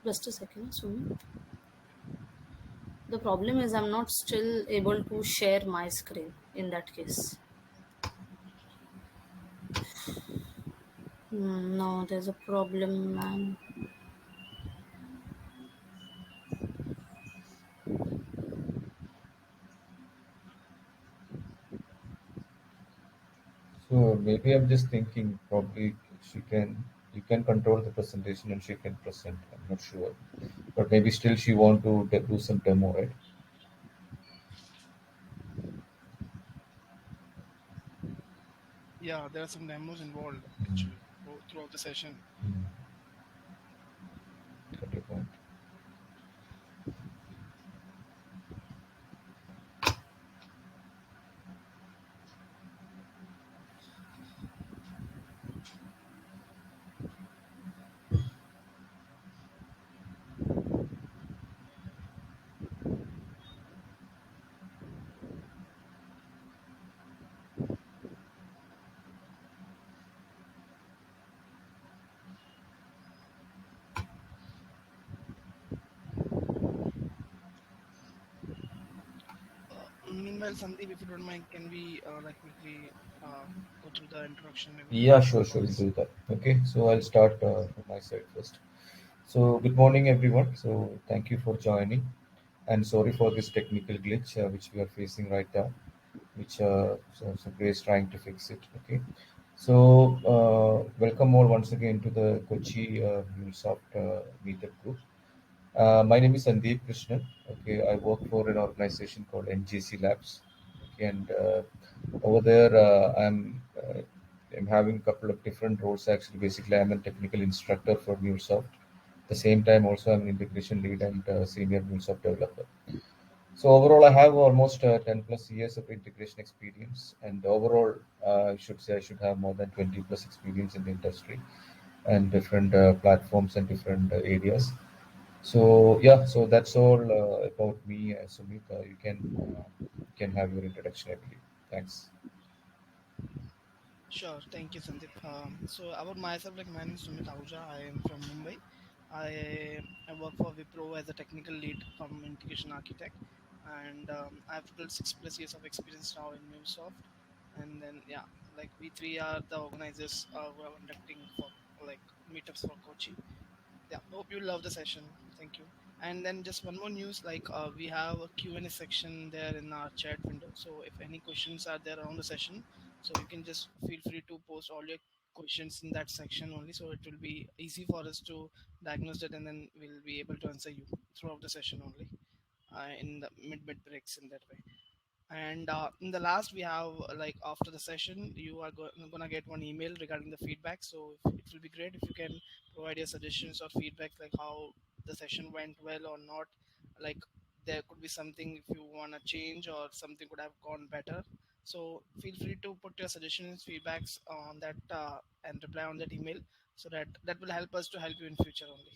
Just a second, Sumit. The problem is I'm not still able to share my screen in that case. No, there's a problem, man. So maybe I'm just thinking probably you can control the presentation and she can present. I'm not sure, but maybe still she want to do some demo, right? Yeah, there are some demos involved Mm. actually throughout the session. Mm. Got your point. Meanwhile, Sandeep, if you don't mind, can we like quickly go through the introduction maybe Yeah, sure, for sure, we'll this? do that. Okay, so I'll start from my side first. So good morning, everyone. So thank you for joining, and sorry for this technical glitch which we are facing right now, which so Grace trying to fix it. Okay, so welcome all once again to the Kochi MuleSoft Meetup group. My name is Sandeep Krishnan. Okay, I work for an organization called NGC Labs. Okay, and over there I'm having a couple of different roles. Actually, basically, I'm a technical instructor for MuleSoft. At the same time, also I'm an integration lead and senior MuleSoft developer. So overall, I have almost 10 plus years of integration experience, and overall, I should say I should have more than 20 plus experience in the industry and different platforms and different areas. So yeah, so that's all about me, Sumit. You can have your introduction, I believe. Thanks. Sure, thank you, Sandeep. So about myself, like my name is Sumit Ahuja. I am from Mumbai. I work for Wipro as a technical lead from integration architect, and I have total 6+ years of experience now in MuleSoft. And then yeah, like we three are the organizers who are conducting for like meetups for Kochi. Yeah, hope you love the session. Thank you. And then just one more news, like we have a Q&A section there in our chat window. So if any questions are there around the session, so you can just feel free to post all your questions in that section only. So it will be easy for us to diagnose it, and then we'll be able to answer you throughout the session only in the mid breaks in that way. And in the last, we have like after the session, you are gonna get one email regarding the feedback. So it will be great if you can provide your suggestions or feedback, like how the session went well or not. Like there could be something if you wanna change or something could have gone better. So feel free to put your suggestions, feedbacks on that and reply on that email, so that will help us to help you in future only.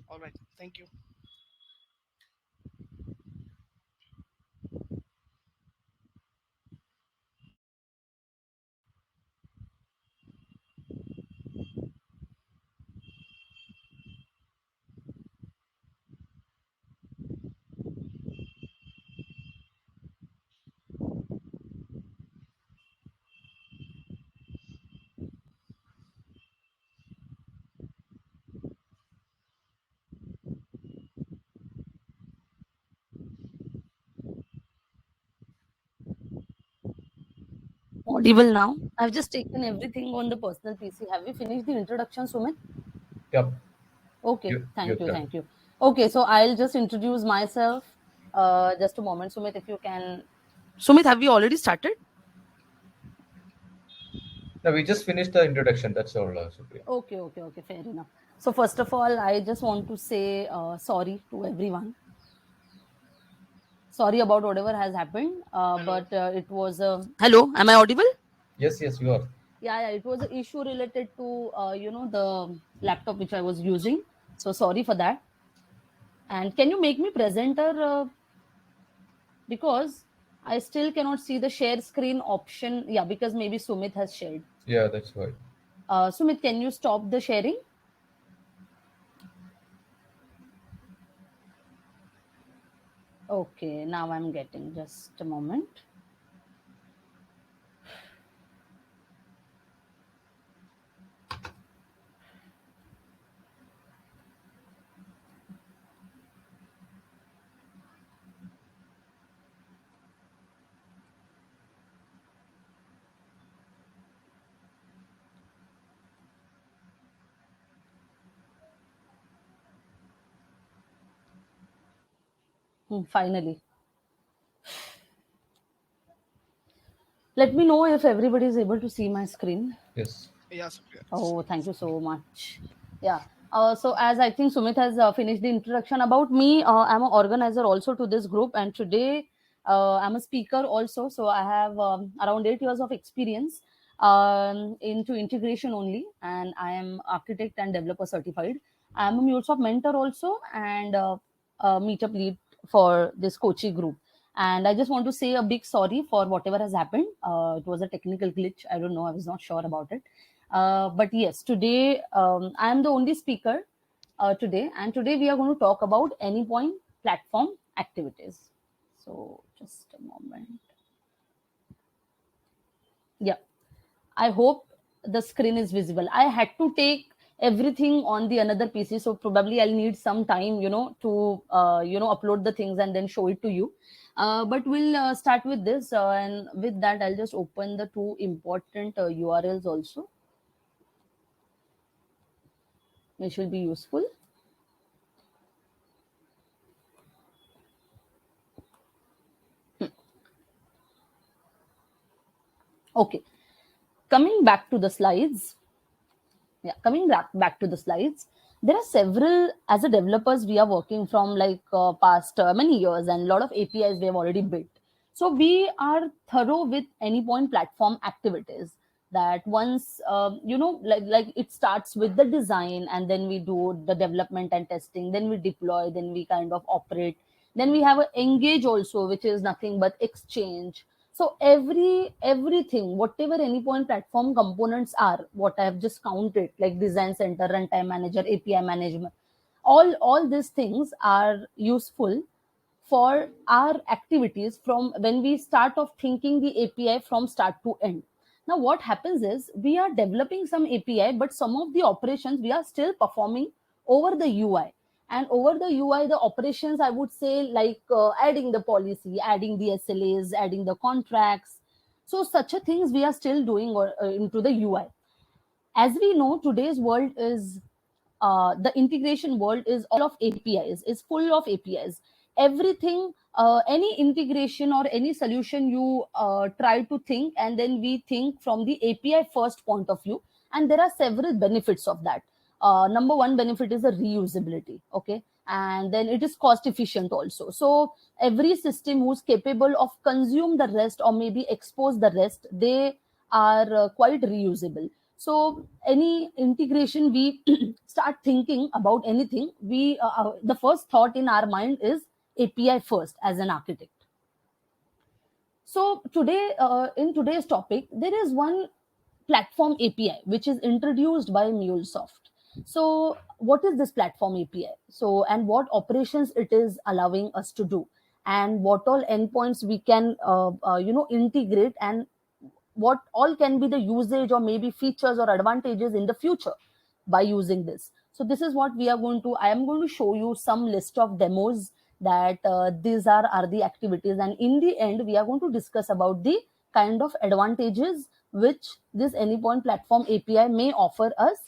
All right, thank you. Audible now. I've just taken everything on the personal PC. Have we finished the introduction, Sumit? Yep, Okay, you're thank you, done. thank you. Okay, so I'll just introduce myself. Just a moment, Sumit, if you can. Sumit, have we already started? No, we just finished the introduction. That's all, Supriya. Okay, okay, okay, fair enough. So, first of all, I just want to say sorry to everyone. Sorry about whatever has happened, Hello. but it was a. Hello, am I audible? Yes, yes, you are. Yeah, it was an issue related to, the laptop which I was using. So, sorry for that. And can you make me presenter? Because I still cannot see the share screen option. Yeah, because maybe Sumit has shared. Yeah, that's right. Sumit, can you stop the sharing? Okay, now I'm getting. Just a moment. Finally. Let me know if everybody is able to see my screen. Yes. Yeah, Supriya. Oh, thank you so much. Yeah. So as I think Sumit has finished the introduction about me, I'm an organizer also to this group, and today I'm a speaker also. So I have around 8 years of experience into integration only, and I am architect and developer certified. I'm a MuleSoft mentor also, and meetup lead for this Kochi group. And I just want to say a big sorry for whatever has happened. It was a technical glitch. I don't know. I was not sure about it. But yes, today I am the only speaker today, and today we are going to talk about AnyPoint platform activities. So just a moment. Yeah, I hope the screen is visible. I had to take everything on the another PC, so probably I'll need some time, to upload the things and then show it to you. But we'll start with this, and with that, I'll just open the two important URLs also, which will be useful. Okay, coming back to the slides. Yeah, coming back to the slides, there are several, as a developers we are working from like past many years, and a lot of APIs we have already built. So we are thorough with AnyPoint platform activities, that once like it starts with the design, and then we do the development and testing, then we deploy, then we kind of operate, then we have a engage also, which is nothing but exchange. So everything, whatever AnyPoint platform components are, what I have just counted, like design center, runtime manager, API management, all these things are useful for our activities from when we start of thinking the API from start to end. Now, what happens is we are developing some API, but some of the operations we are still performing over the UI. And over the UI, the operations, I would say, like adding the policy, adding the SLAs, adding the contracts. So, such a things we are still doing into the UI. As we know, today's world is the integration world is all of APIs, is full of APIs. Everything, any integration or any solution you try to think, and then we think from the API first point of view, and there are several benefits of that. Number one benefit is the reusability, okay, and then it is cost efficient also. So every system who's capable of consume the rest or maybe expose the rest, they are quite reusable. So any integration we start thinking about anything, we the first thought in our mind is API first as an architect. So today, in today's topic, there is one platform API which is introduced by MuleSoft. So what is this platform API? So, and what operations it is allowing us to do, and what all endpoints we can integrate, and what all can be the usage or maybe features or advantages in the future by using this. So this is what we are going to, I am going to show you some list of demos, that these are the activities, and in the end we are going to discuss about the kind of advantages which this AnyPoint platform API may offer us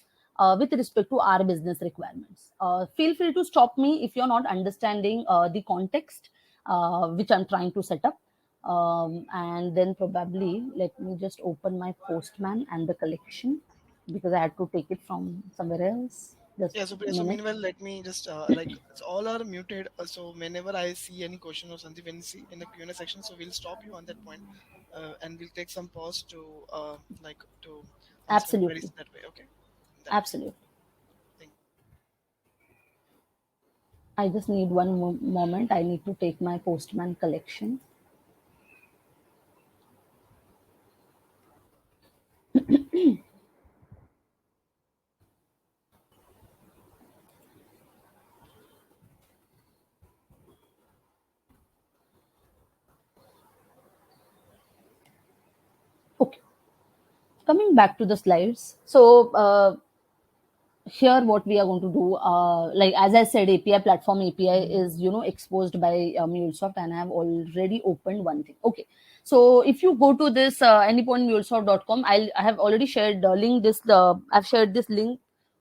with respect to our business requirements. Feel free to stop me if you're not understanding the context which I'm trying to set up. And then probably let me just open my Postman and the collection, because I had to take it from somewhere else. Just Yeah, a Supriya. So minute. meanwhile, let me just like it's all are muted. So whenever I see any question or something, when you see in the Q&A section, so we'll stop you on that point, and we'll take some pause to like to answer any queries Absolutely. that way. Okay, in that case. Absolutely. Thank I just need one moment. I need to take my Postman collection. Okay, coming back to the slides. So here what we are going to do, like as I said, API platform API is exposed by MuleSoft, and I have already opened one thing. Okay, so if you go to this anypointmulesoft.com, I have already shared link this I've shared this link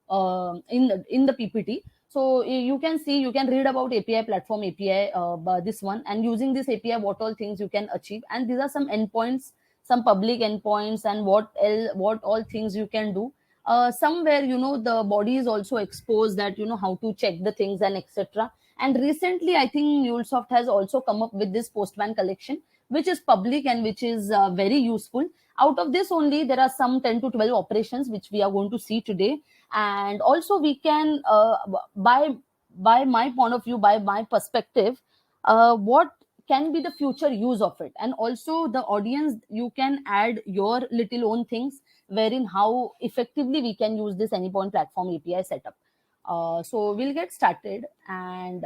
in the PPT. So you can see, you can read about API platform API, this one, and using this API what all things you can achieve, and these are some endpoints, some public endpoints, and what all things you can do. Somewhere the body is also exposed, that how to check the things and etc. And recently I think MuleSoft has also come up with this Postman collection, which is public and which is very useful. Out of this only, there are some 10 to 12 operations which we are going to see today. And also we can, by my point of view, by my perspective, what can be the future use of it, and also the audience, you can add your little own things wherein how effectively we can use this Anypoint platform API setup. So we'll get started, and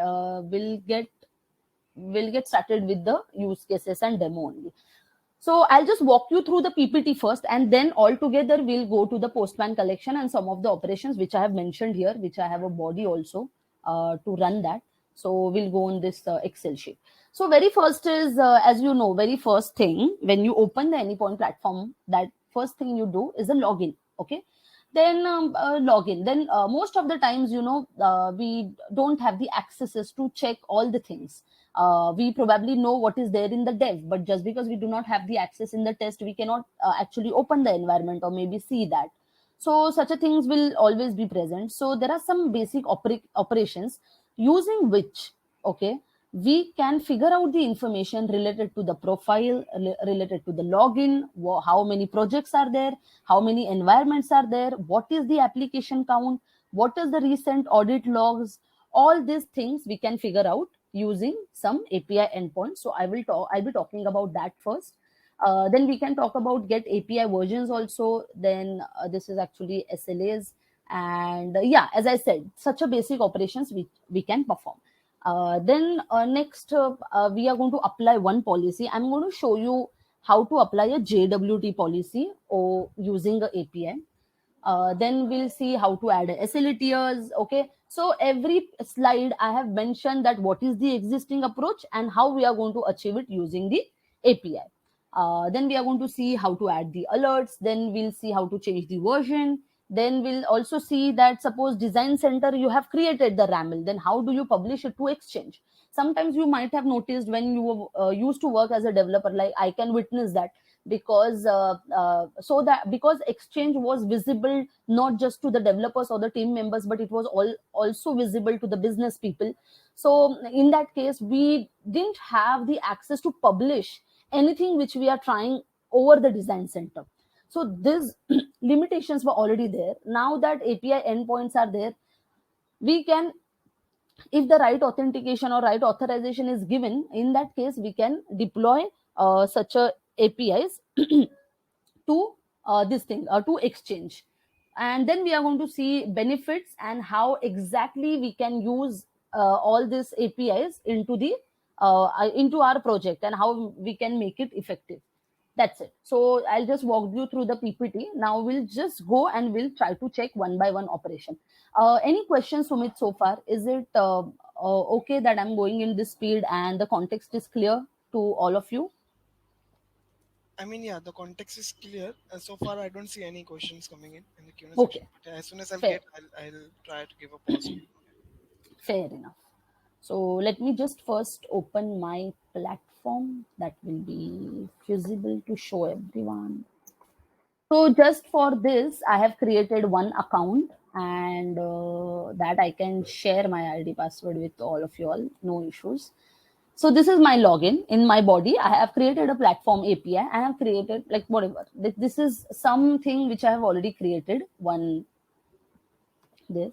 we'll get started with the use cases and demo only. So I'll just walk you through the PPT first, and then all together we'll go to the Postman collection and some of the operations which I have mentioned here, which I have a body also to run that. So we'll go on this Excel sheet. So very first is, as you know, very first thing when you open the Anypoint platform, that first thing you do is a login. Okay. Then login. Then most of the times, we don't have the accesses to check all the things. We probably know what is there in the dev, but just because we do not have the access in the test, we cannot actually open the environment or maybe see that. So such a things will always be present. So there are some basic operations using which, okay, we can figure out the information related to the profile, related to the login, how many projects are there, how many environments are there, what is the application count, what is the recent audit logs. All these things we can figure out using some API endpoints. So I'll be talking about that first. Then we can talk about get API versions also. Then this is actually SLAs. And yeah, as I said, such a basic operations we can perform. Then next, we are going to apply one policy. I'm going to show you how to apply a JWT policy or using a API. Then we'll see how to add SLA tiers. Okay, so every slide I have mentioned that what is the existing approach and how we are going to achieve it using the API. Then we are going to see how to add the alerts. Then we'll see how to change the version. Then we'll also see that suppose design center you have created the RAML, then how do you publish it to Exchange? Sometimes you might have noticed when you used to work as a developer, like I can witness that, because because Exchange was visible not just to the developers or the team members, but it was also visible to the business people. So in that case, we didn't have the access to publish anything which we are trying over the design center. So these limitations were already there. Now that API endpoints are there, we can, if the right authentication or right authorization is given, in that case we can deploy such a APIs to this thing to Exchange. And then we are going to see benefits and how exactly we can use all these APIs into our project and how we can make it effective. That's it. So I'll just walk you through the PPT. Now we'll just go and we'll try to check one by one operation. Any questions, Sumit, so far? Is it okay that I'm going in this speed and the context is clear to all of you? I mean, yeah, the context is clear. So far, I don't see any questions coming in the Q&A Okay, section. But as soon as I'll fair. I'll try to give a pause. Fair enough. So let me just first open my platform that will be feasible to show everyone. So just for this, I have created one account, and that I can share my ID password with all of you all, no issues. So this is my login. In my body, I have created a platform API. I have created like whatever. This is something which I have already created, this.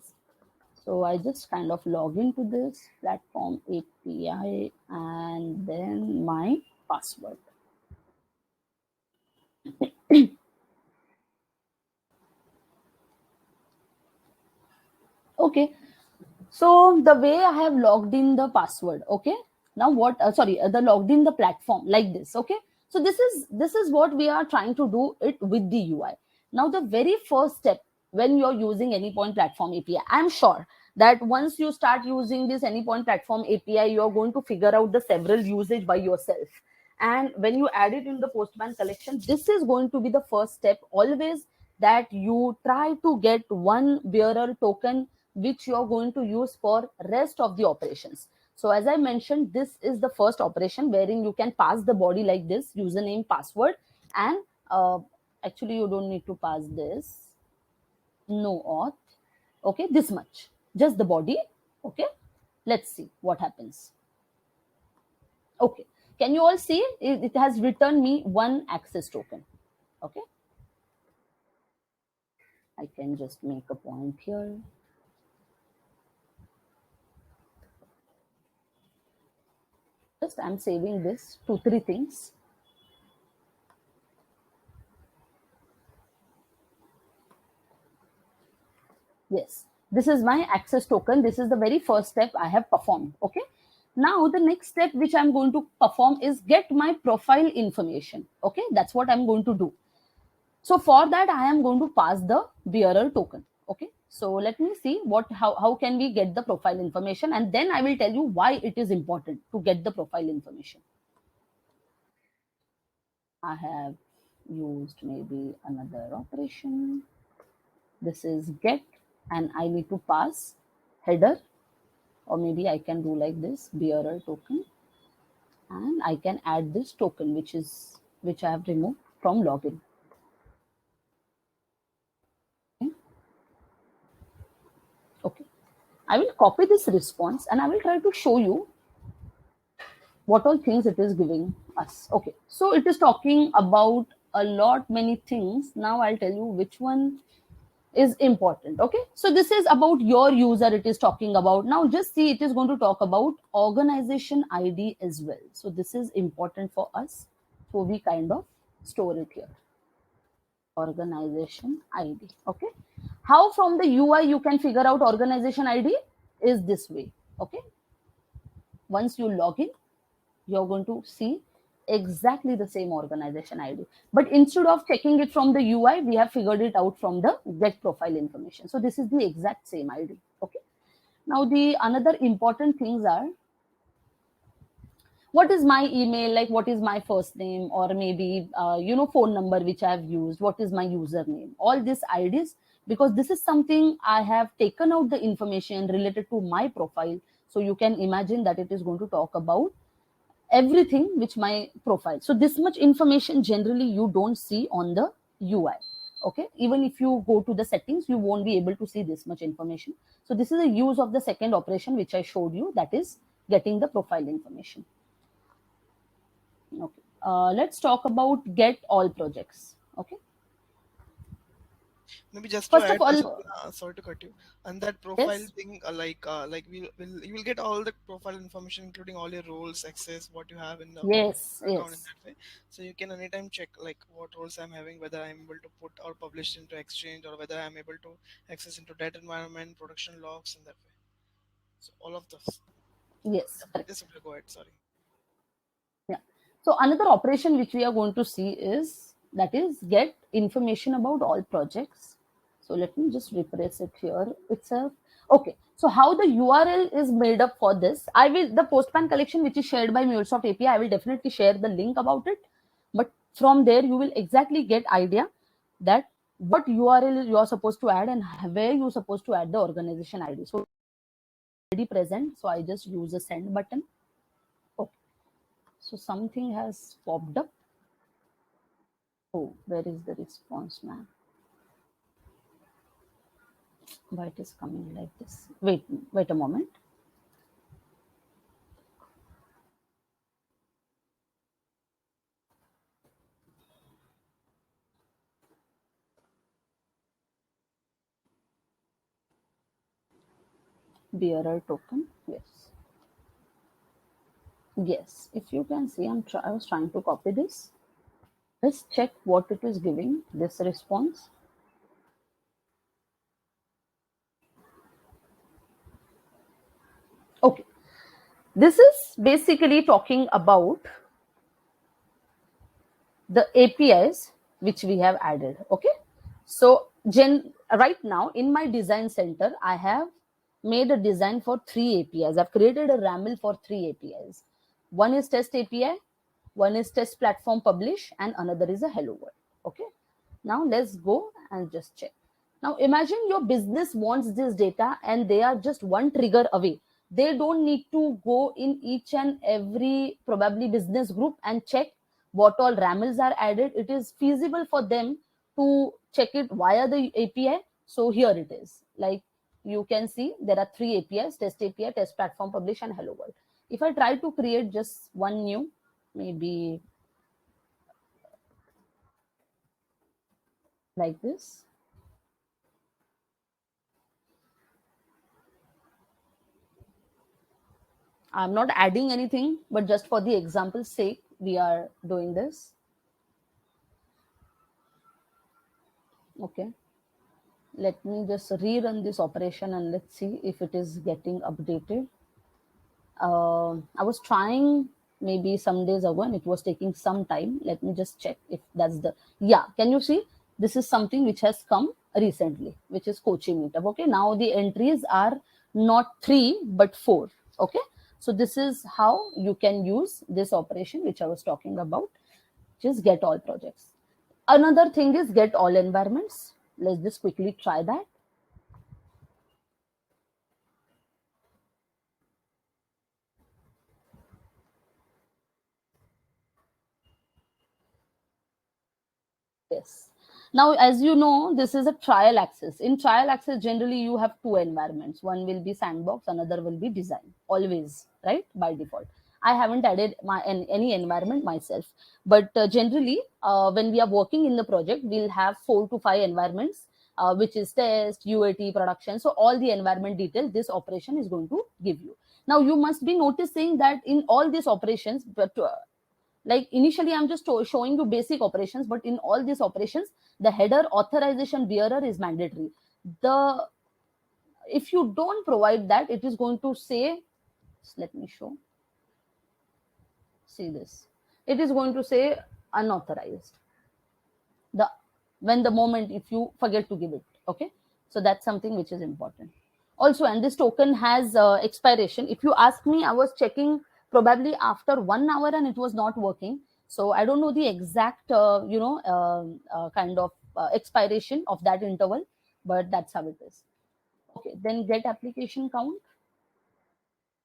So I just kind of log into this platform API and then my password. Okay. So the way I have logged in the password, okay. Now what, the logged in the platform like this, okay. So this is what we are trying to do it with the UI. Now the very first step when you're using Anypoint Platform API, I'm sure that once you start using this Anypoint Platform API, you're going to figure out the several usage by yourself. And when you add it in the Postman collection, this is going to be the first step always, that you try to get one bearer token which you're going to use for rest of the operations. So as I mentioned, this is the first operation wherein you can pass the body like this, username, password, and actually you don't need to pass this, no auth. Okay, this much, just the body. Okay, let's see what happens. Okay, can you all see it has returned me one access token. Okay, I can just make a point here. Just I'm saving this 2-3 things. Yes, this is my access token. This is the very first step I have performed. Okay, now the next step which I'm going to perform is get my profile information. Okay, that's what I'm going to do. So for that I am going to pass the bearer token. Okay, so let me see how can we get the profile information, and then I will tell you why it is important to get the profile information. I have used maybe another operation. This is get, and I need to pass header, or maybe I can do like this, bearer token, and I can add this token which I have removed from login. Okay, I will copy this response and I will try to show you what all things it is giving us. Okay, so it is talking about a lot many things. Now I'll tell you which one is important. Okay, so this is about your user, it is talking about. Now just see, it is going to talk about organization ID as well. So this is important for us, so we kind of store it here, organization ID. Okay, how from the UI you can figure out organization ID is this way. Okay, once you log in, you're going to see exactly the same organization ID. But instead of checking it from the UI, we have figured it out from the get profile information. So this is the exact same ID. Okay. Now the another important things are, what is my email, like what is my first name, or maybe phone number which I have used, what is my username, all these IDs, because this is something I have taken out the information related to my profile. So you can imagine that it is going to talk about everything which my profile. So this much information generally you don't see on the UI. Okay, even if you go to the settings, you won't be able to see this much information. So this is a use of the second operation which I showed you, that is getting the profile information. Okay, let's talk about get all projects. Okay, Maybe just to first of add, all, sorry to cut you. And that profile yes, thing, like you will get all the profile information, including all your roles, access, what you have in the yes, account in yes, that way. So you can anytime check like what roles I'm having, whether I'm able to put or publish into Exchange, or whether I'm able to access into that environment, production logs in that way. So all of those. yes, Yeah, correct. just go ahead. Sorry. Yeah. So another operation which we are going to see is, that is get information about all projects. So let me just repress it here itself. Okay. So how the URL is made up for this, I will, the Postman collection which is shared by MuleSoft API, I will definitely share the link about it. But from there you will exactly get idea that what URL you are supposed to add and where you are supposed to add the organization ID. So already present. So I just use a send button. Okay. So something has popped up. Oh, where is the response, man? Why it is coming like this? Wait a moment. Bearer token. Yes. Yes. If you can see, I was trying to copy this. Let's check what it is giving. This response. Okay. This is basically talking about the APIs which we have added. Okay, so right now in my design center, I have made a design for 3 APIs. I've created a RAML for 3 APIs. One is test API, one is test platform publish, and another is a hello world. Okay, now let's go and just check. Now imagine your business wants this data and they are just one trigger away. They don't need to go in each and every probably business group and check what all ramls are added. It is feasible for them to check it via the API. So here it is. Like you can see there are 3 APIs: test API, test platform publish, and hello world. If I try to create just one new, maybe like this, I'm not adding anything, but just for the example's sake, we are doing this. Okay. Let me just rerun this operation and let's see if it is getting updated. I was trying maybe some days ago and it was taking some time. Let me just check if that's the, yeah, can you see? This is something which has come recently, which is coaching meetup. Okay, now the entries are not 3 but 4. Okay, so this is how you can use this operation which I was talking about, just get all projects. Another thing is get all environments. Let's just quickly try that. Yes. Now, as you know, this is a trial access. In trial access, generally you have 2 environments. One will be sandbox, another will be design. Always, right? By default. I haven't added any environment myself. But generally, when we are working in the project, we'll have 4 to 5 environments, which is test, UAT, production. So all the environment details this operation is going to give you. Now, you must be noticing that in all these operations, but like initially I'm just showing you basic operations, but in all these operations the header authorization bearer is mandatory. The If you don't provide that, it is going to say, let me show, see this, it is going to say unauthorized the when the moment if you forget to give it. Okay, so that's something which is important also. And this token has expiration. If you ask me, I was checking probably after 1 hour and it was not working, so I don't know the exact kind of expiration of that interval, but that's how it is. Okay, then get application count.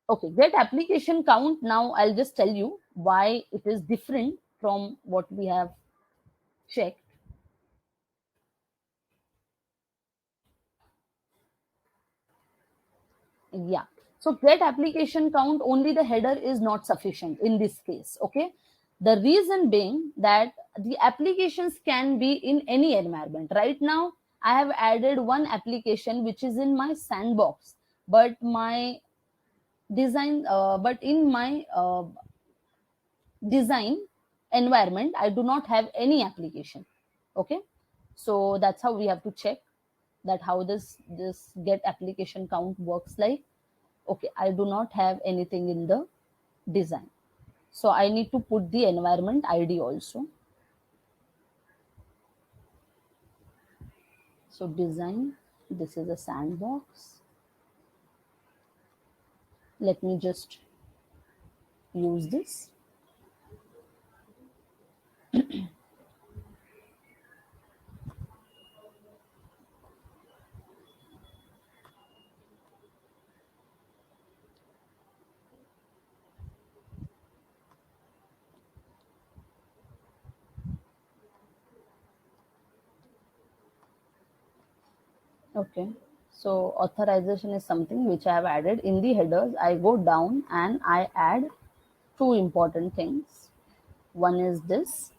Okay, get application count. Now I'll just tell you why it is different from what we have checked. Yeah, so get application count, only the header is not sufficient in this case. Okay, the reason being that the applications can be in any environment. Right now I have added one application which is in my sandbox, but my design but in my design environment I do not have any application. Okay, so that's how we have to check that how this get application count works like. Okay, I do not have anything in the design, so I need to put the environment ID also. So design, this is a sandbox. Let me just use this. Okay, so authorization is something which I have added in the headers. I go down and I add 2 important things. One is this,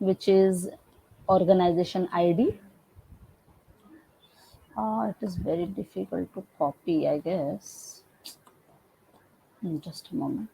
which is organization ID. It is very difficult to copy, I guess. Just a moment.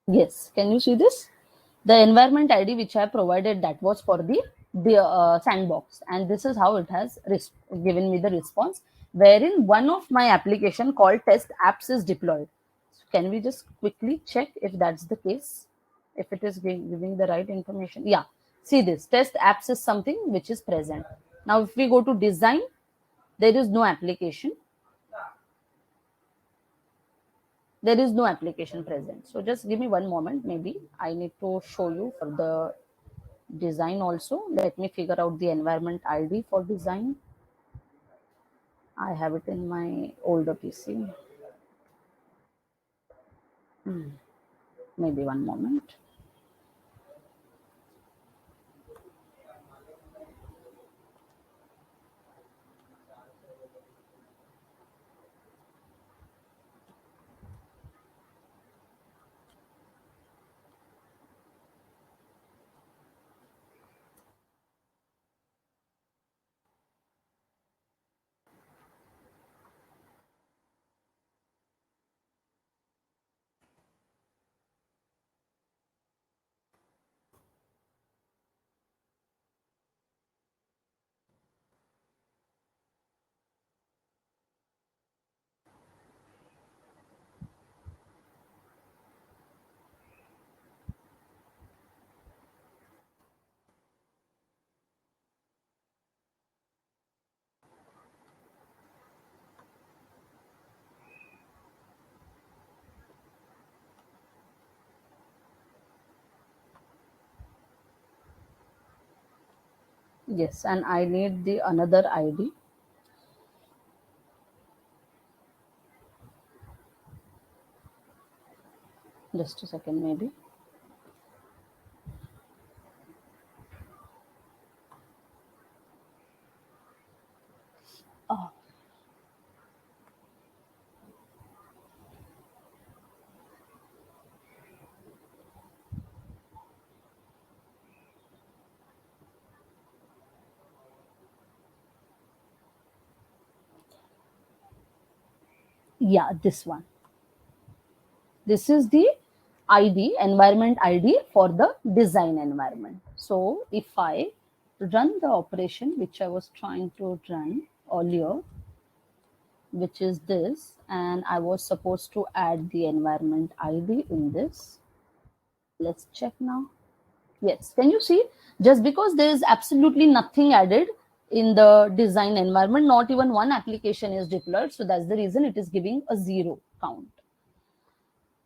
Yes, can you see this? The environment ID which I provided, that was for the sandbox, and this is how it has given me the response, wherein one of my application called test apps is deployed. So can we just quickly check if that's the case, if it is giving the right information? Yeah, see, this test apps is something which is present. Now if we go to design, there is no application, there is no application present. So just give me one moment, maybe I need to show you for the design also. Let me figure out the environment ID for design. I have it in my older PC. Maybe one moment. Yes, and I need the another ID. Just a second, maybe. Oh, yeah, this one. This is the ID, environment ID for the design environment. So if I run the operation which I was trying to run earlier, which is this, and I was supposed to add the environment ID in this. Let's check now. Yes, can you see? Just because there is absolutely nothing added in the design environment, not even one application is deployed. So that's the reason it is giving a 0 count.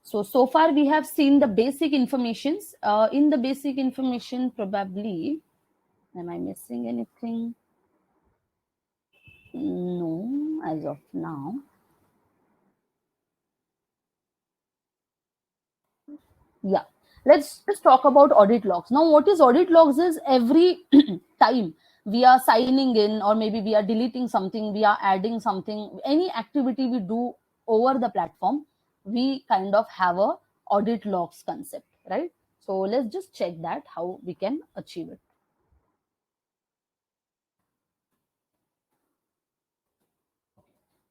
So far we have seen the basic informations. In the basic information, probably, am I missing anything? No, as of now. Yeah, let's just talk about audit logs. Now what is audit logs is every time we are signing in, or maybe we are deleting something, we are adding something, any activity we do over the platform, we kind of have a audit logs concept, right? So let's just check that how we can achieve it.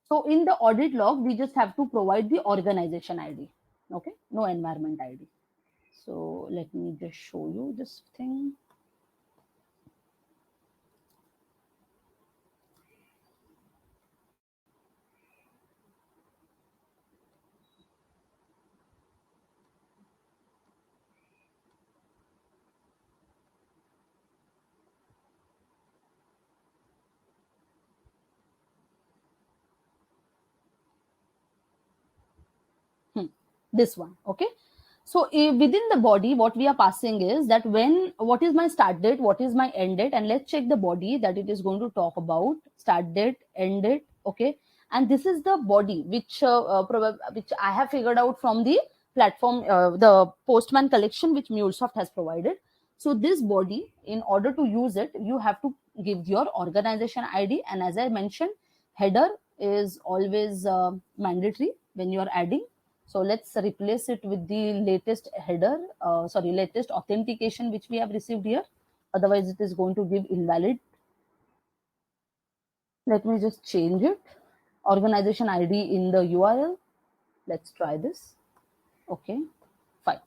So in the audit log, we just have to provide the organization ID, okay, no environment ID. So let me just show you this thing. This one, okay. So within the body, what we are passing is that what is my start date, what is my end date, and let's check the body that it is going to talk about start date, end date, okay. And this is the body which I have figured out from the platform, the Postman collection which MuleSoft has provided. So this body, in order to use it, you have to give your organization ID, and as I mentioned, header is always mandatory when you are adding. So let's replace it with the latest header, latest authentication which we have received here. Otherwise, it is going to give invalid. Let me just change it. Organization ID in the URL. Let's try this. Okay, fine.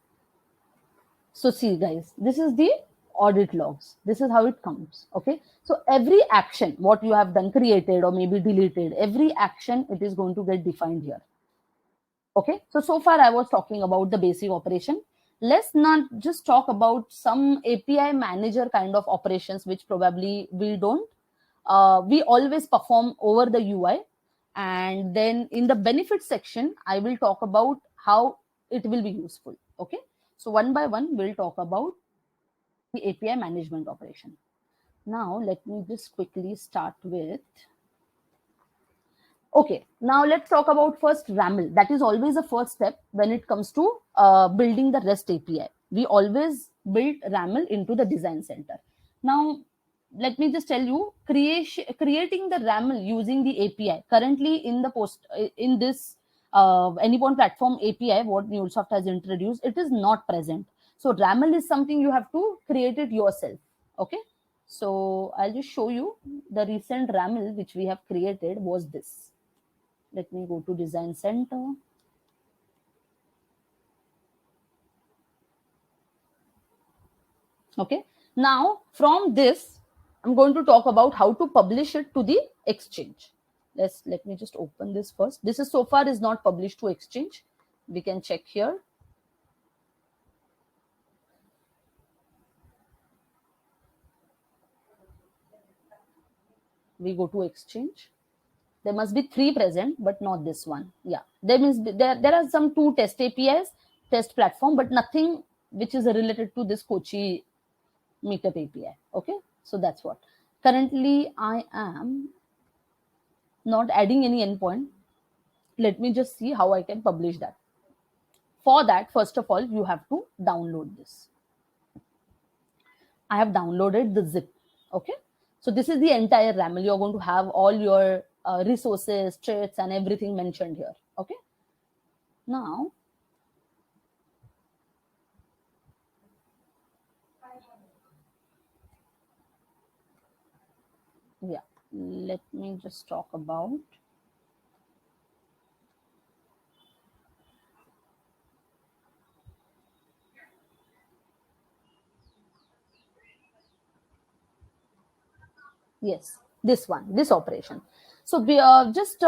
So see guys, this is the audit logs. This is how it comes. Okay. So every action, what you have done, created or maybe deleted, every action, it is going to get defined here. Okay. So far I was talking about the basic operation. Let's not just talk about some API manager kind of operations, which probably we don't. We always perform over the UI. And then in the benefit section, I will talk about how it will be useful. Okay. So one by one, we'll talk about the API management operation. Now, let me just quickly start with. Okay, now let's talk about first RAML. That is always a first step when it comes to building the REST API. We always build RAML into the design center. Now, let me just tell you, creating the RAML using the API currently in the in this Anypoint platform API, what MuleSoft has introduced, it is not present. So RAML is something you have to create it yourself. Okay, so I'll just show you the recent RAML which we have created was this. Let me go to design center. Okay, now from this, I'm going to talk about how to publish it to the exchange. Let me just open this first. This is so far is not published to exchange. We can check here. We go to exchange. There must be 3 present, but not this one. Yeah, there are some 2 test APIs, test platform, but nothing which is related to this Kochi meetup API. Okay, so that's what. Currently, I am not adding any endpoint. Let me just see how I can publish that. For that, first of all, you have to download this. I have downloaded the zip. Okay, so this is the entire RAML. You're going to have all your resources, traits, and everything mentioned here. Okay, now yeah, let me just talk about. Yes, this operation. So we just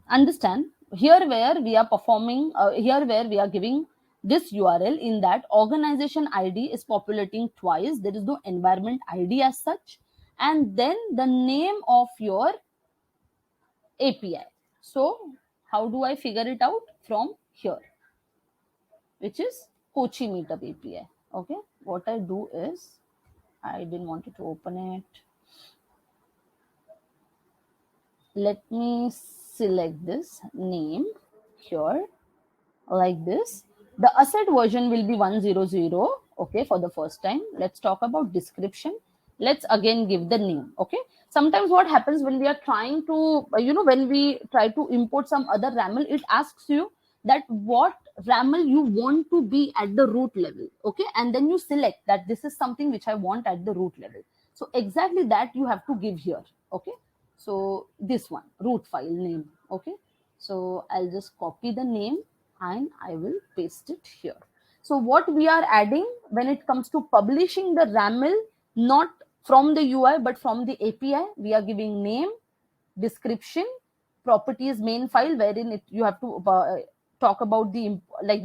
understand here where we are performing, here where we are giving this URL. In that, organization ID is populating twice. There is no environment ID as such, and then the name of your API. So how do I figure it out? From here, which is Kochi Meetup API. Okay, what I do is, I didn't want it to open it. Let me select this name here like this. The asset version will be 100. Okay, for the first time. Let's talk about description. Let's again give the name. Okay, sometimes what happens when we are trying to, when we try to import some other RAML, it asks you that what RAML you want to be at the root level. Okay, and then you select that this is something which I want at the root level. So exactly that you have to give here. Okay, so this one, root file name. Okay, so I'll just copy the name and I will paste it here. So what we are adding when it comes to publishing the RAML, not from the UI but from the API, we are giving name, description, properties main file, wherein you have to talk about the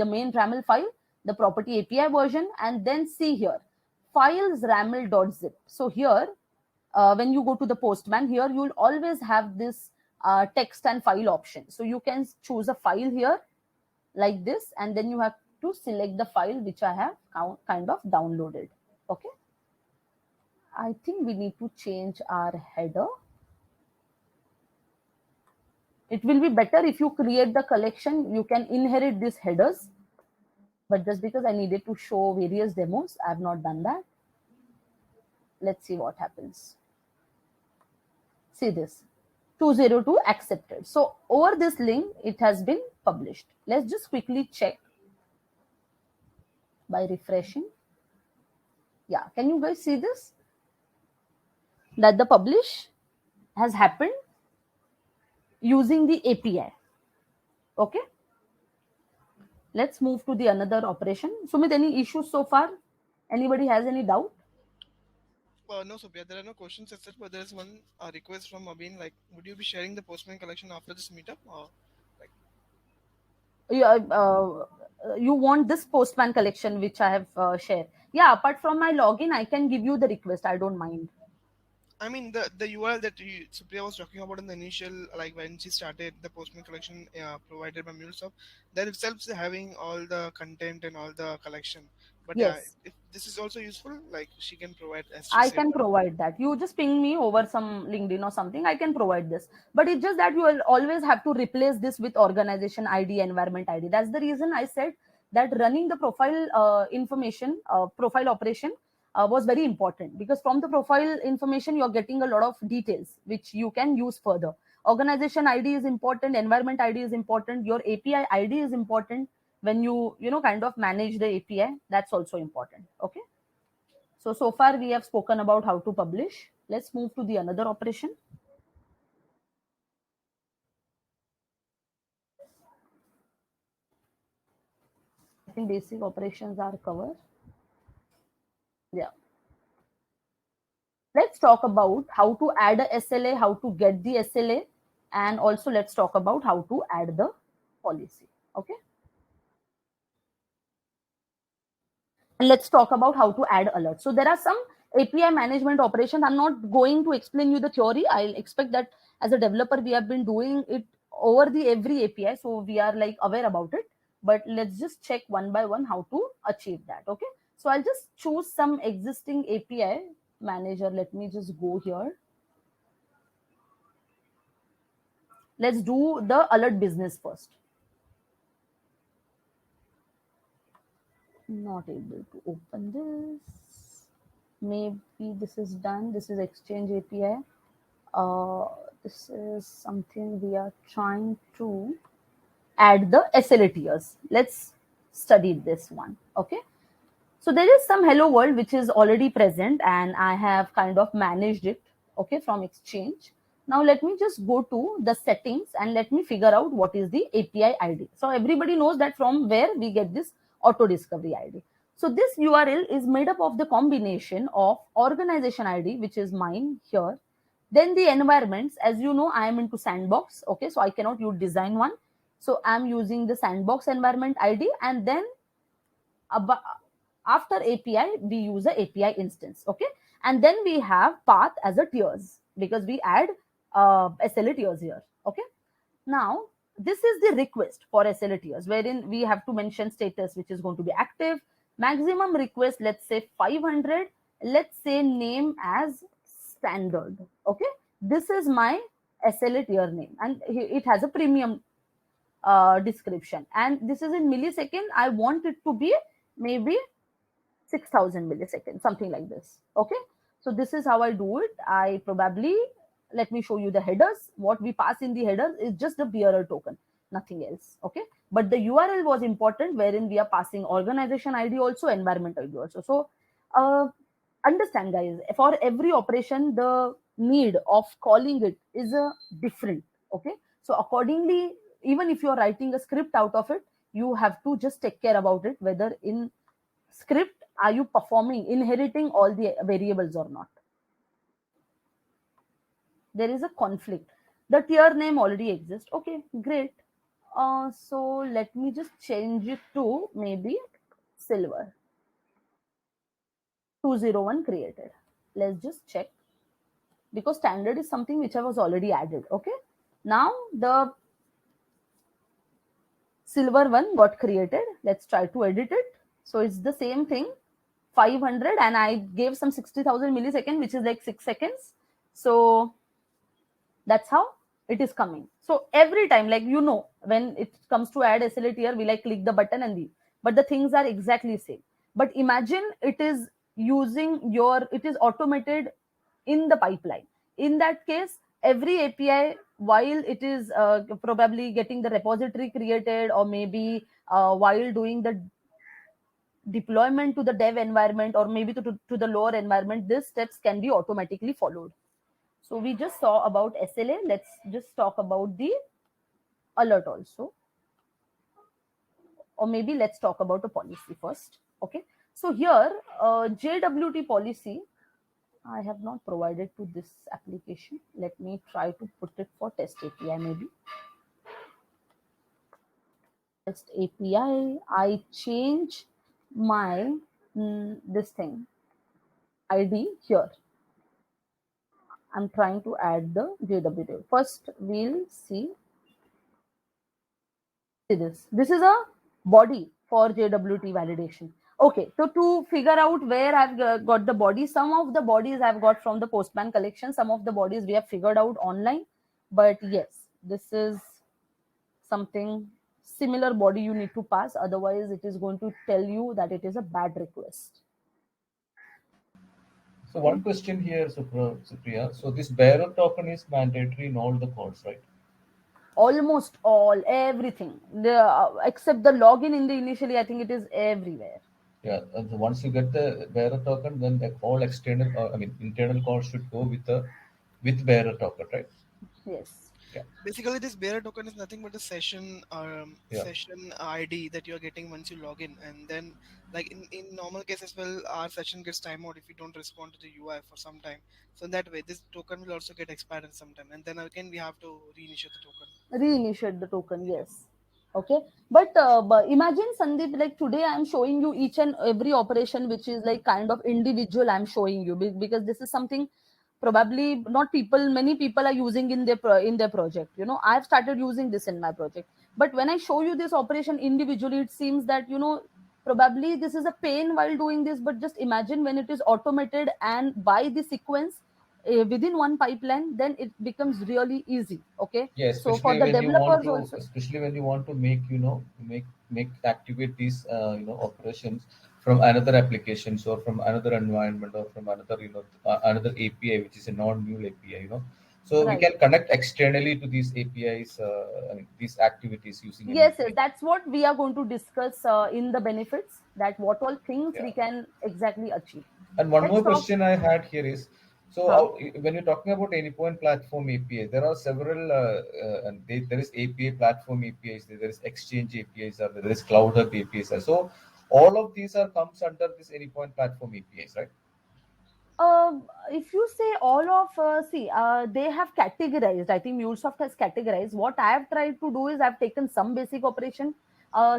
main RAML file, the property API version, and then see here files raml.zip. So here when you go to the Postman, here you will always have this text and file option. So you can choose a file here like this, and then you have to select the file which I have kind of downloaded. Okay, I think we need to change our header. It will be better if you create the collection, you can inherit these headers, but just because I needed to show various demos, I have not done that. Let's see what happens. See this 202 accepted. So over this link it has been published. Let's just quickly check by refreshing. Yeah, can you guys see this, that the publish has happened using the API. Okay, let's move to the another operation. Sumit, any issues so far? Anybody has any doubt? No, Sophia, there are no questions as such, but there is one request from Abin. Like, would you be sharing the Postman collection after this meetup? Or like, You want this Postman collection which I have shared? Yeah, apart from my login, I can give you the request. I don't mind. I mean, the URL that Supriya was talking about in the initial, like when she started the Postman collection provided by MuleSoft, that itself is having all the content and all the collection. But yeah, Yes, if this is also useful, like she can provide, as she I said. can provide that. You just ping me over some LinkedIn or something. I can provide this. But it's just that you will always have to replace this with organization ID, environment ID. That's the reason I said that running the profile information, profile operation was very important, because from the profile information, you're getting a lot of details which you can use further. Organization ID is important, environment ID is important, your API ID is important when you kind of manage the API. That's also important. Okay. So far we have spoken about how to publish. Let's move to the another operation. I think basic operations are covered. Yeah. Let's talk about how to add a SLA, how to get the SLA, and also let's talk about how to add the policy. Okay. And let's talk about how to add alerts. So there are some API management operations. I'm not going to explain you the theory. I'll expect that as a developer, we have been doing it over the every API. So we are like aware about it, but let's just check one by one how to achieve that. Okay. So I'll just choose some existing API manager. Let me just go here. Let's do the alert business first. Not able to open this. Maybe this is done. This is Exchange API. This is something we are trying to add the SLA tiers. Let's study this one. Okay. So there is some hello world which is already present, and I have kind of managed it. Okay, from Exchange. Now let me just go to the settings and let me figure out what is the API ID. So everybody knows that from where we get this auto discovery ID. So this URL is made up of the combination of organization ID, which is mine here. Then the environments, as you know, I am into sandbox. Okay, so I cannot use design one. So I'm using the sandbox environment ID, and then after API, we use a API instance. Okay, and then we have path as a tiers because we add SLA tiers here. Okay, now this is the request for SLA tiers, wherein we have to mention status, which is going to be active. Maximum request, let's say 500. Let's say name as standard. Okay, this is my SLA tier name, and it has a premium description. And this is in millisecond. I want it to be maybe 6,000 milliseconds, something like this. Okay. So this is how I do it. I probably, let me show you the headers. What we pass in the header is just the bearer token, nothing else. Okay. But the URL was important, wherein we are passing organization ID also, environment ID also. So understand, guys, for every operation, the need of calling it is a different. Okay. So accordingly, even if you're writing a script out of it, you have to just take care about it, whether in script are you performing, inheriting all the variables or not. There is a conflict. The tier name already exists. Okay, great. So let me just change it to maybe silver. 201 created. Let's just check, because standard is something which I was already added. Okay, now the silver one got created. Let's try to edit it. So it's the same thing, 500, and I gave some 60,000 millisecond, which is like 6 seconds. So that's how it is coming. So every time, like, when it comes to add SLA tier, we like click the button and but the things are exactly same. But imagine it is it is automated in the pipeline. In that case, every API, while it is probably getting the repository created, or maybe while doing the deployment to the dev environment, or maybe to the lower environment, these steps can be automatically followed. So we just saw about SLA. Let's just talk about the alert also. Or maybe let's talk about the policy first. Okay. So here, JWT policy, I have not provided to this application. Let me try to put it for test API maybe. Test API, I change my this thing ID here. I'm trying to add the JWT. First, we'll see this. This is a body for JWT validation. Okay, so to figure out where I've got the body, some of the bodies I've got from the Postman collection, some of the bodies we have figured out online. But yes, this is something similar body you need to pass. Otherwise, it is going to tell you that it is a bad request. So one question here, Supriya. So this bearer token is mandatory in all the calls, right? Almost all, everything, except the login in the initially, I think it is everywhere. Yeah, and so once you get the bearer token, then all external, internal calls should go with bearer token, right? Yes. Basically, this bearer token is nothing but a session Yeah. session ID that you are getting once you log in, and then like in normal cases, well, our session gets timeout if you don't respond to the UI for some time. So in that way, this token will also get expired in some time, and then again we have to reinitiate the token. Reinitiate the token, yes. Okay, but imagine, Sandeep, like today I'm showing you each and every operation which is like kind of individual. I'm showing you because this is something probably not people, many people are using in their project. I've started using this in my project, but when I show you this operation individually, it seems that probably this is a pain while doing this. But just imagine when it is automated and by the sequence within one pipeline, then it becomes really easy. Okay, Yeah, so for especially the when you want developers to, also. especially when you want to make activate these operations from another applications or from another environment or from another another API which is a non-mule API. So we Right. can connect externally to these APIs, these activities using an Yes, yes, API. that's what we are going to discuss in the benefits, that what all things Yeah. we can exactly achieve. And one Let's more talk. question I had here is, so Huh? when you're talking about Anypoint Platform API, there are several, there is API Platform APIs, there is Exchange APIs, or there is Cloud Hub APIs. So all of these are comes under this Anypoint Platform APIs, right? If you say all of, they have categorized. I think MuleSoft has categorized. What I have tried to do is I've taken some basic operation,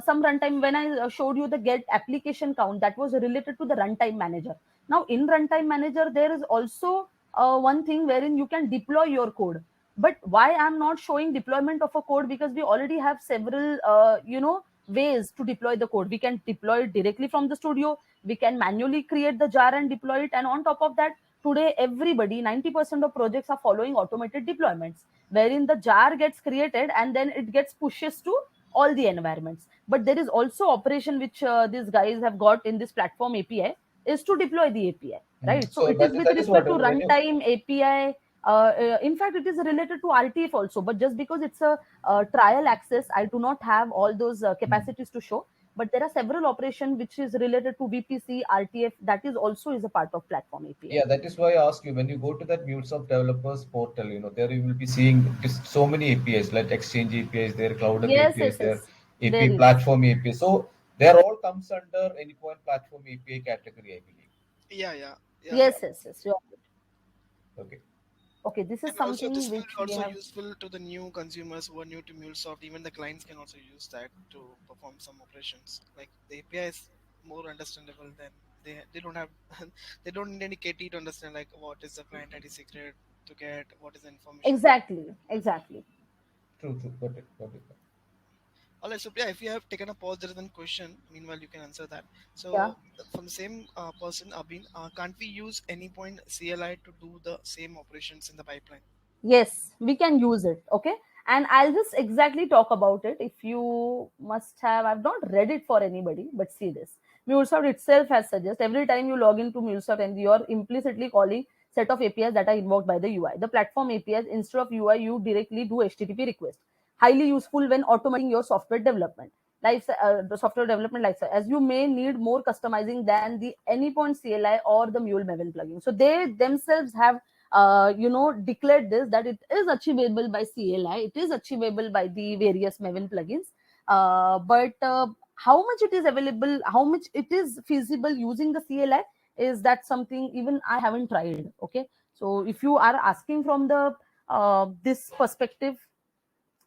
some runtime. When I showed you the get application count, that was related to the runtime manager. Now, in runtime manager, there is also one thing wherein you can deploy your code. But why I'm not showing deployment of a code? Because we already have several, ways to deploy the code. We can deploy it directly from the studio. We can manually create the jar and deploy it. And on top of that, today everybody, 90% of projects are following automated deployments, wherein the jar gets created and then it gets pushes to all the environments. But there is also operation which these guys have got in this platform API, is to deploy the API, right? So So it is with that is what respect to when you runtime API. In fact, it is related to RTF also, but just because it's a trial access, I do not have all those capacities to show. But there are several operations which is related to VPC, RTF, that is also is a part of platform API. yeah, that is why I asked you when you go to that MuleSoft developers portal, there you will be seeing just so many APIs like Exchange APIs, there Cloud Hub Yes, APIs, yes, there yes. There API is. Platform API. So they are all comes under Anypoint Platform API category, I believe. Yeah. Yes, yes, yes. You're right. Okay. Okay, this is And also, something this will which be we also have. useful to the new consumers who are new to MuleSoft. Even the clients can also use that to perform some operations. Like the API is more understandable than they don't have they don't need any KT to understand like what is the client ID secret to get, what is the information. Exactly, exactly. True, true. Got it. Got it. Alright, so yeah, if you have taken a pause, there is one question. Meanwhile, you can answer that. Yeah. So from the same person, Abhin, can't we use any point CLI to do the same operations in the pipeline? Yes, we can use it. Okay. And I'll just exactly talk about it. If you must have, I've not read it for anybody, but see this. MuleSoft itself has suggested every time you log into MuleSoft and you're implicitly calling set of APIs that are invoked by the UI. The platform APIs, instead of UI, you directly do HTTP request. Highly useful when automating your software development. The software development lifecycle, as you may need more customizing than the Anypoint CLI or the Mule Maven plugin. So they themselves have declared this, that it is achievable by CLI, it is achievable by the various Maven plugins. But how much it is available, how much it is feasible using the CLI, is that something even I haven't tried. Okay, so if you are asking from the this perspective,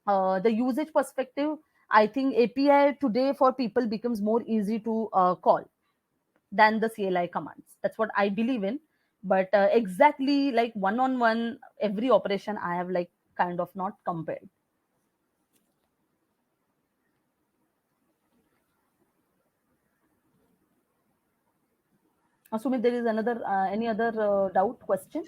the usage perspective, I think API today for people becomes more easy to call than the CLI commands. That's what I believe in. But exactly like one on one, every operation I have like kind of not compared. Sumit, there is another any other doubt question?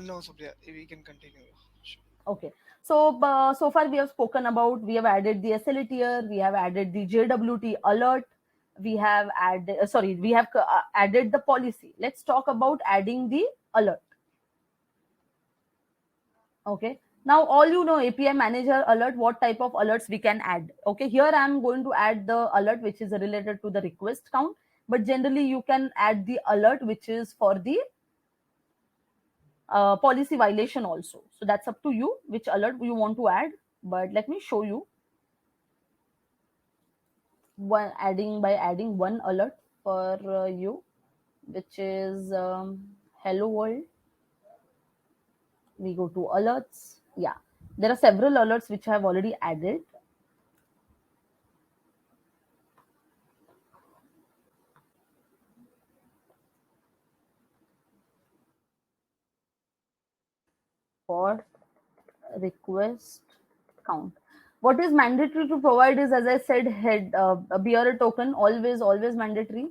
No, Supriya, we can continue. Sure. Okay. So so far we have spoken about, we have added the SLA tier, we have added the JWT alert, we have added sorry, we have added the policy. Let's talk about adding the alert. Okay. Now all you know, API manager alert, what type of alerts we can add. Okay, here I'm going to add the alert which is related to the request count, but generally you can add the alert which is for the policy violation also. So that's up to you which alert you want to add. But let me show you one adding by adding one alert for you, which is hello world. We go to alerts. Yeah, there are several alerts which I have already added. For request count, what is mandatory to provide is, as I said, head bearer token, always mandatory.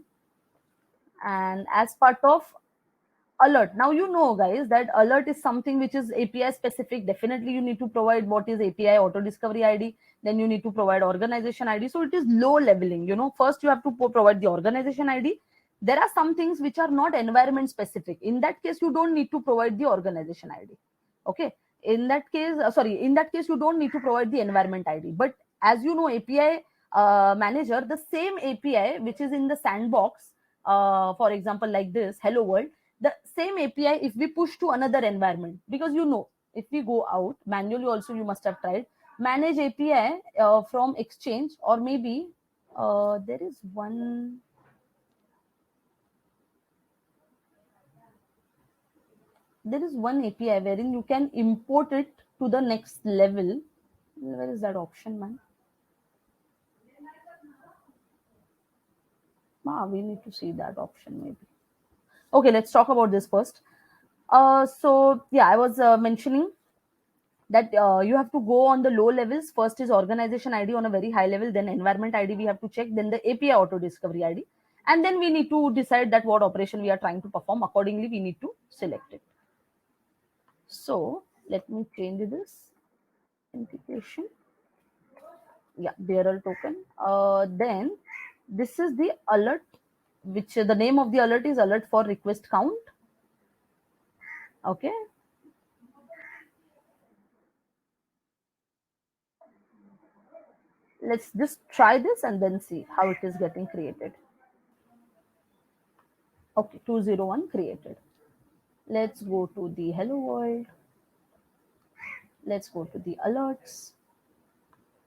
And as part of alert, now you know guys that alert is something which is API specific. Definitely you need to provide what is API auto discovery ID, then you need to provide organization ID. So it is low leveling, you know. First you have to provide the organization ID. There are some things which are not environment specific. In that case you don't need to provide the organization ID. Okay, in that case in that case you don't need to provide the environment ID. But as you know, API manager, the same API which is in the sandbox, for example like this hello world, the same API if we push to another environment, because you know, if we go out manually also, you must have tried manage API from exchange, or maybe there is one, API wherein you can import it to the next level. Where is that option, man? We need to see that option maybe. Okay, let's talk about this first. So yeah, I was mentioning that you have to go on the low levels. First is organization ID on a very high level, then environment ID we have to check, then the API auto discovery ID, and then we need to decide that what operation we are trying to perform. Accordingly we need to select it. So let me change this authentication. Yeah, bearer token. Then this is the alert, which the name of the alert is alert for request count. Okay, let's just try this and then see how it is getting created. Okay, 201 created. Let's go to the hello world. Let's go to the alerts.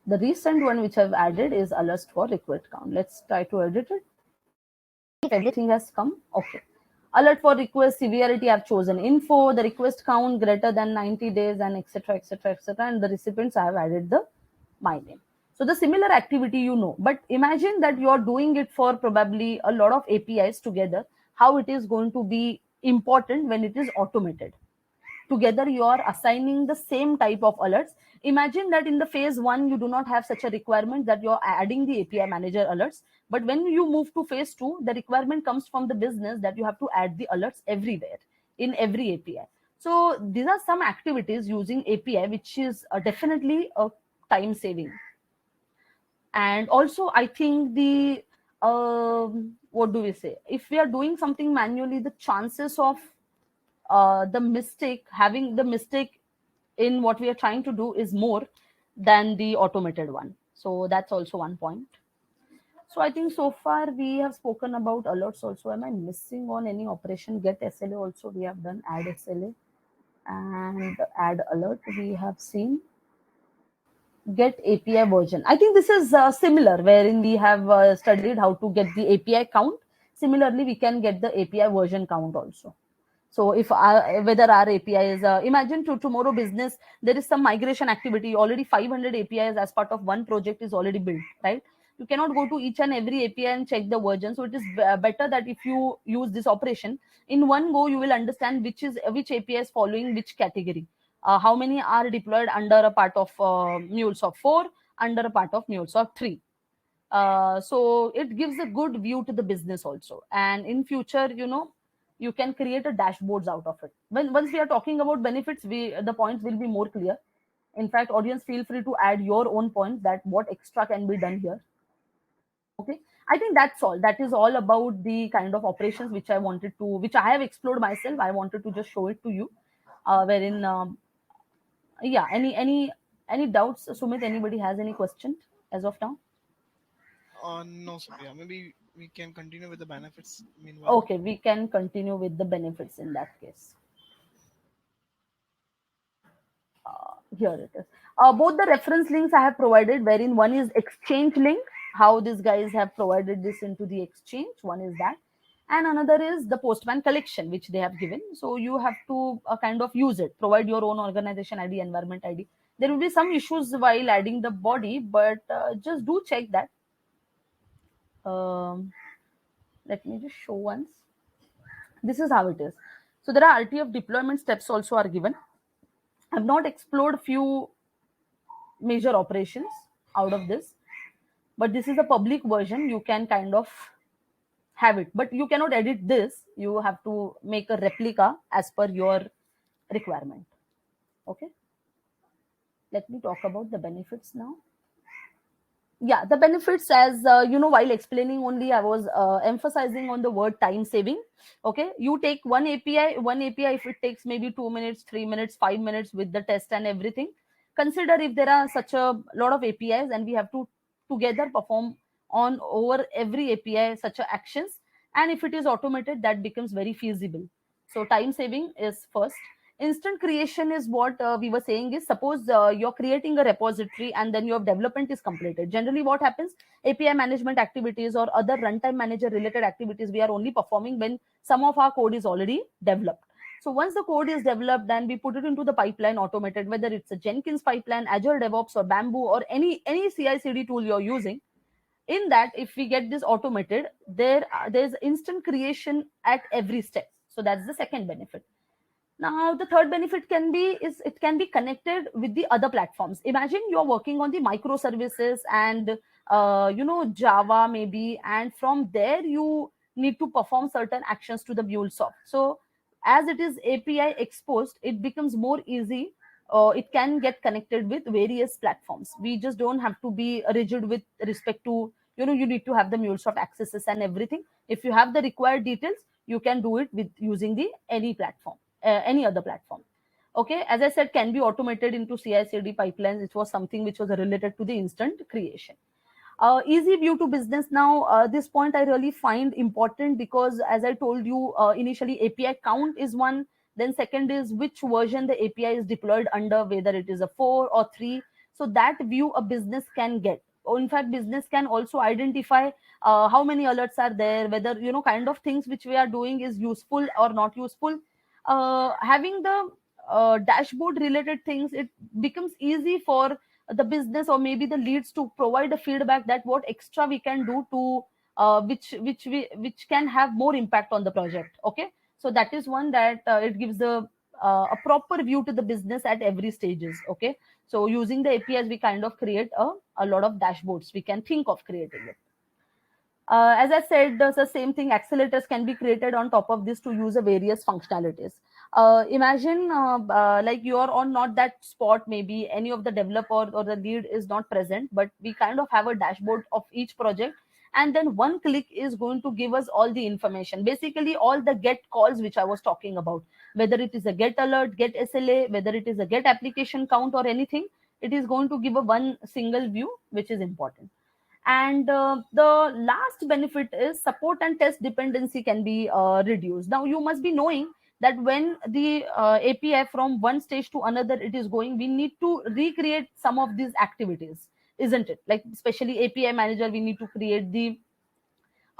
The recent one which I've added is alerts for request count. Let's try to edit it. If everything has come, okay. Alert for request severity, I've chosen info, the request count greater than 90 days, and etc, etc, etc. And the recipients, I have added the my name. So the similar activity, you know, but imagine that you're doing it for probably a lot of APIs together, how it is going to be important when it is automated. Together you are assigning the same type of alerts. Imagine that in the phase one you do not have such a requirement that you're adding the API manager alerts, but when you move to phase two, the requirement comes from the business that you have to add the alerts everywhere in every API. So these are some activities using API which is definitely a time saving. And also I think the what do we say, if we are doing something manually, the chances of having the mistake in what we are trying to do is more than the automated one. So that's also one point. So I think so far we have spoken about alerts also. Am I missing on any operation? Get SLA also we have done, add SLA and add alert we have seen. Get API version. I think this is similar, wherein we have studied how to get the API count. Similarly, we can get the API version count also. So if whether our API is, imagine to tomorrow business, there is some migration activity, already 500 APIs as part of one project is already built, right? You cannot go to each and every API and check the version. So it is better that if you use this operation, in one go, you will understand which API is following which category. How many are deployed under a part of MuleSoft 4, under a part of MuleSoft 3. So it gives a good view to the business also. And in future, you can create a dashboards out of it. Once we are talking about benefits, the points will be more clear. In fact, audience, feel free to add your own points that what extra can be done here. Okay, I think that's all. That is all about the kind of operations which which I have explored myself. I wanted to just show it to you. Wherein, yeah, any doubts, Sumit? Anybody has any question as of now? No, Sophia. Maybe we can continue with the benefits meanwhile. Okay, we can continue with the benefits in that case. Here it is. Both the reference links I have provided, wherein one is exchange link, how these guys have provided this into the exchange. One is that. And another is the Postman collection, which they have given. So you have to kind of use it, provide your own organization ID, environment ID. There will be some issues while adding the body, but just do check that. Um, Let me just show once. This is how it is. So there are RTF deployment steps also are given. I've not explored few major operations out of this, but this is a public version. You can kind of have it, but you cannot edit this. You have to make a replica as per your requirement. Okay. Let me talk about the benefits now. Yeah, the benefits, as while explaining only, I was emphasizing on the word time saving. Okay, you take one API, if it takes maybe 2 minutes, 3 minutes, 5 minutes with the test and everything. Consider if there are such a lot of APIs and we have to together perform on over every API such a actions, and if it is automated, that becomes very feasible. So time saving is first. Instant creation is what we were saying is, suppose you're creating a repository and then your development is completed. Generally what happens, API management activities or other runtime manager related activities we are only performing when some of our code is already developed. So once the code is developed, then we put it into the pipeline automated, whether it's a Jenkins pipeline, Azure DevOps, or Bamboo, or any CI/CD tool you're using. In that, if we get this automated, there's instant creation at every step. So that's the second benefit. Now, the third benefit it can be connected with the other platforms. Imagine you're working on the microservices and Java maybe, and from there you need to perform certain actions to the MuleSoft. So as it is API exposed, it becomes more easy. It can get connected with various platforms. We just don't have to be rigid with respect to, you need to have the MuleSoft accesses and everything. If you have the required details, you can do it with using the any platform, any other platform. Okay, as I said, can be automated into CI/CD pipelines. It was something which was related to the instant creation. Easy view to business. Now, this point I really find important because, as I told you, initially API count is one. Then second is which version the API is deployed under, whether it is a 4 or 3. So that view a business can get. Or in fact, business can also identify how many alerts are there, whether kind of things which we are doing is useful or not useful. Having the dashboard related things, it becomes easy for the business or maybe the leads to provide a feedback that what extra we can do to which can have more impact on the project. Okay, so that is one that it gives a proper view to the business at every stages. Okay, so using the APIs, we kind of create a lot of dashboards we can think of creating it. As I said, the same thing, accelerators can be created on top of this to use the various functionalities. Imagine like you are on not that spot, maybe any of the developer or the lead is not present, but we kind of have a dashboard of each project, and then one click is going to give us all the information, basically all the get calls which I was talking about, whether it is a get alert, get SLA, whether it is a get application count or anything. It is going to give a one single view, which is important. And the last benefit is support and test dependency can be reduced. Now you must be knowing that when the API from one stage to another it is going, we need to recreate some of these activities, isn't it? Like especially API manager, we need to create the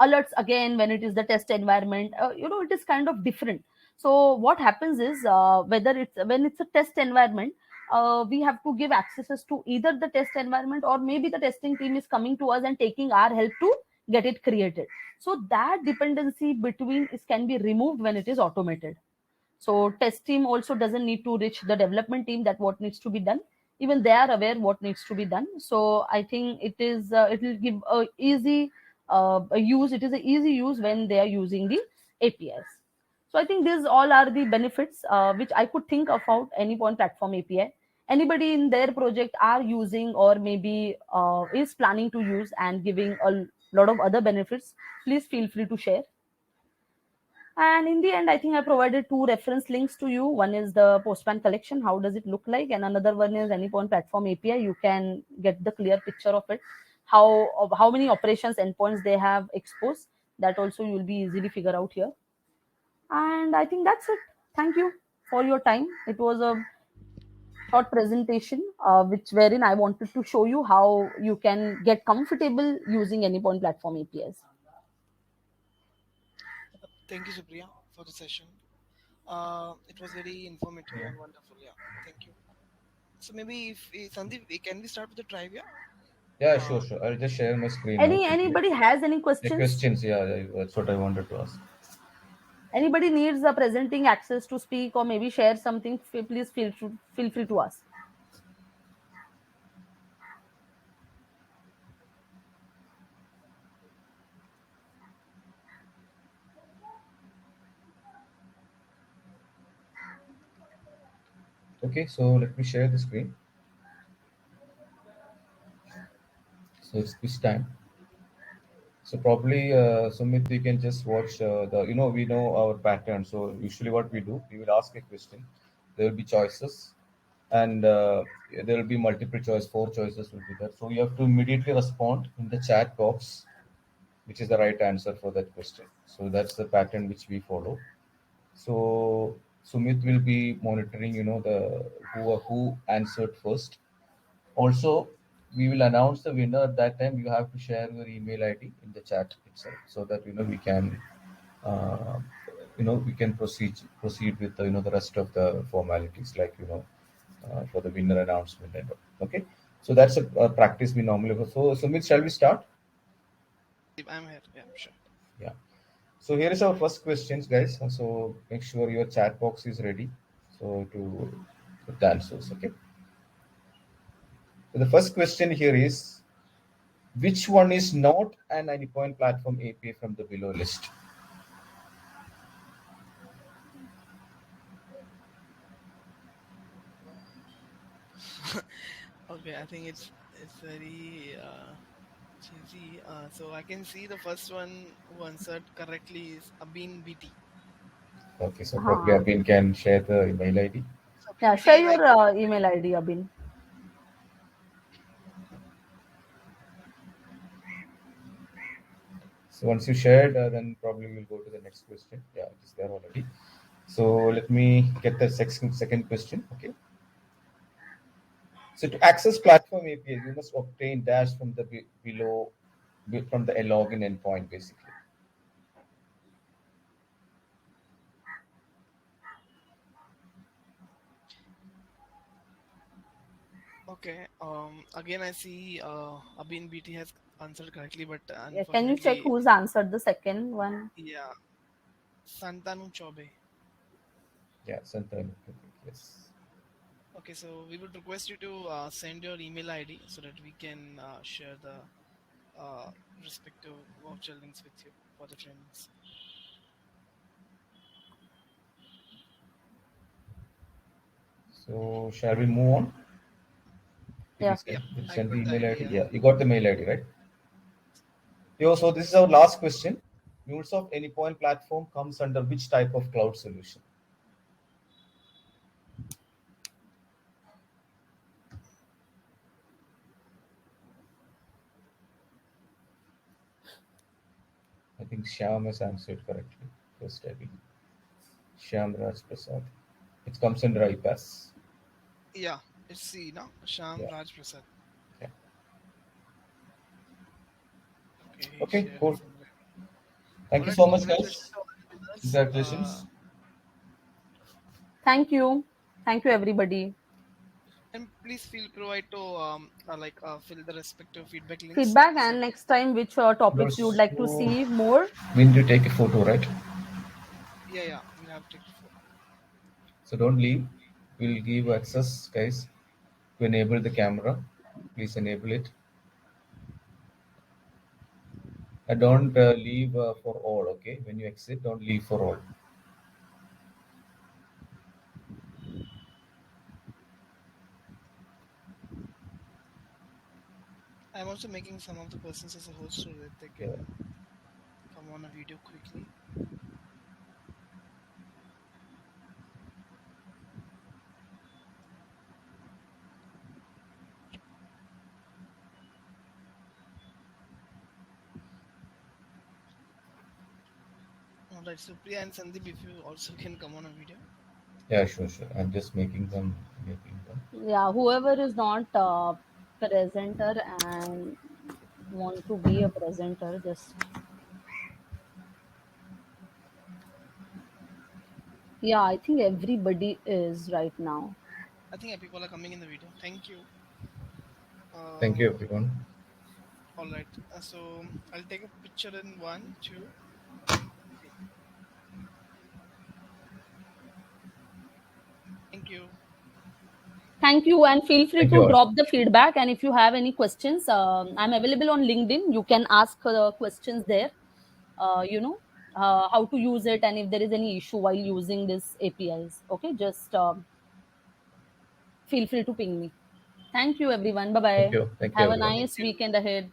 alerts again when it is the test environment. It is kind of different. So what happens is, whether it's when it's a test environment, we have to give accesses to either the test environment, or maybe the testing team is coming to us and taking our help to get it created. So that dependency between is can be removed when it is automated. So test team also doesn't need to reach the development team that what needs to be done. Even they are aware what needs to be done. So I think it will give a easy a use. It is a easy use when they are using the APIs. So I think these all are the benefits which I could think about any point platform API. Anybody in their project are using, or maybe is planning to use and giving a lot of other benefits, please feel free to share. And in the end, I think I provided two reference links to you. One is the Postman collection, how does it look like? And another one is Anypoint Platform API. You can get the clear picture of it, how many operations endpoints they have exposed. That also you will be easily figure out here. And I think that's it. Thank you for your time. It was a short presentation, which wherein I wanted to show you how you can get comfortable using Anypoint Platform APIs. Thank you, Supriya, for the session. It was very informative and wonderful. Yeah, thank you. So maybe if Sandeep, can we start with the trivia? Yeah, sure, sure. I'll just share my screen now quickly. Anybody has any The questions? questions, yeah, that's what I wanted to ask. Anybody needs a presenting access to speak or maybe share something, please feel free to ask. Okay, so let me share the screen. So it's this time. So probably, Sumit, you can just watch we know our pattern. So usually what we do, we will ask a question. There will be choices, and there will be multiple choice. Four choices will be there. So you have to immediately respond in the chat box, which is the right answer for that question. So that's the pattern which we follow. So Sumit will be monitoring, the who answered first. Also, we will announce the winner at that time. You have to share your email ID in the chat itself, so that uh, we can proceed with the rest of the formalities, like for the winner announcement and all. Okay, so that's a practice we normally do. So Sumit, shall we start? I'm here. Yeah, sure. Yeah. So here is our first questions, guys. So make sure your chat box is ready. So to put the answers. Okay. So the first question here is, which one is not an Anypoint Platform API from the below list? Okay, I think it's very cheesy. So I can see the first one who answered correctly is Abin BT. Okay, so probably Huh. Abin can share the email ID. So Abin Yeah, BT, share like, your email ID, Abin. So once you shared, then probably we'll go to the next question. Yeah, it's there already. So let me get the second question. Okay. So to access platform API, you must obtain dash from the below from the login endpoint, basically. okay. Again, I see Abin BT has answered correctly, but Yeah, can you check unfortunately, who's answered the second one? yeah, Santanu Chobe. Yeah, Santan. Yes. Okay, so we would request you to send your email ID so that we can share the uh, respective voucher links with you for the trainings. So shall we move on? Yeah. Did you I send the got the email idea. ID? Yeah, you got the mail ID, right? Yo, so this is our last question. MuleSoft Anypoint platform comes under which type of cloud solution? I think Shyam has answered correctly. First, I think. Shyam Raj Prasad. It comes under iPass. Yeah, it's C, no? Sham Yeah. Raj Prasad. Yeah. Okay, he Okay, shared cool. it from there. Thank you Alright, so so much, congratulations guys. to all the winners. Congratulations. Thank you. Thank you, everybody. And please feel provide to fill the respective feedback links. Feedback So and next time which topics you would like to Also, see more. we need to take a photo, right? yeah, we have to take a photo. So don't leave. We'll give access, guys, to enable the camera. Please enable it. And don't leave for all, okay? When you exit, don't leave for all. I'm also making some of the persons as a host so that they can Yeah. come on a video quickly. Alright, so Priya and Sandeep, if you also can come on a video. Yeah, sure. I'm just making them. Yeah, whoever is not presenter and want to be a presenter, just yeah, I think everybody is right now. I think people are coming in the video. Thank you. Thank you, everyone. Alright, so I'll take a picture in 1, 2. Thank you. Thank you, and feel free Thank you to all. drop the feedback. And if you have any questions, I'm available on LinkedIn. You can ask questions there. How to use it, and if there is any issue while using this APIs. Okay, just feel free to ping me. Thank you, everyone. Bye Thank bye. you. Thank you, Have a everyone. Thank nice you. weekend ahead.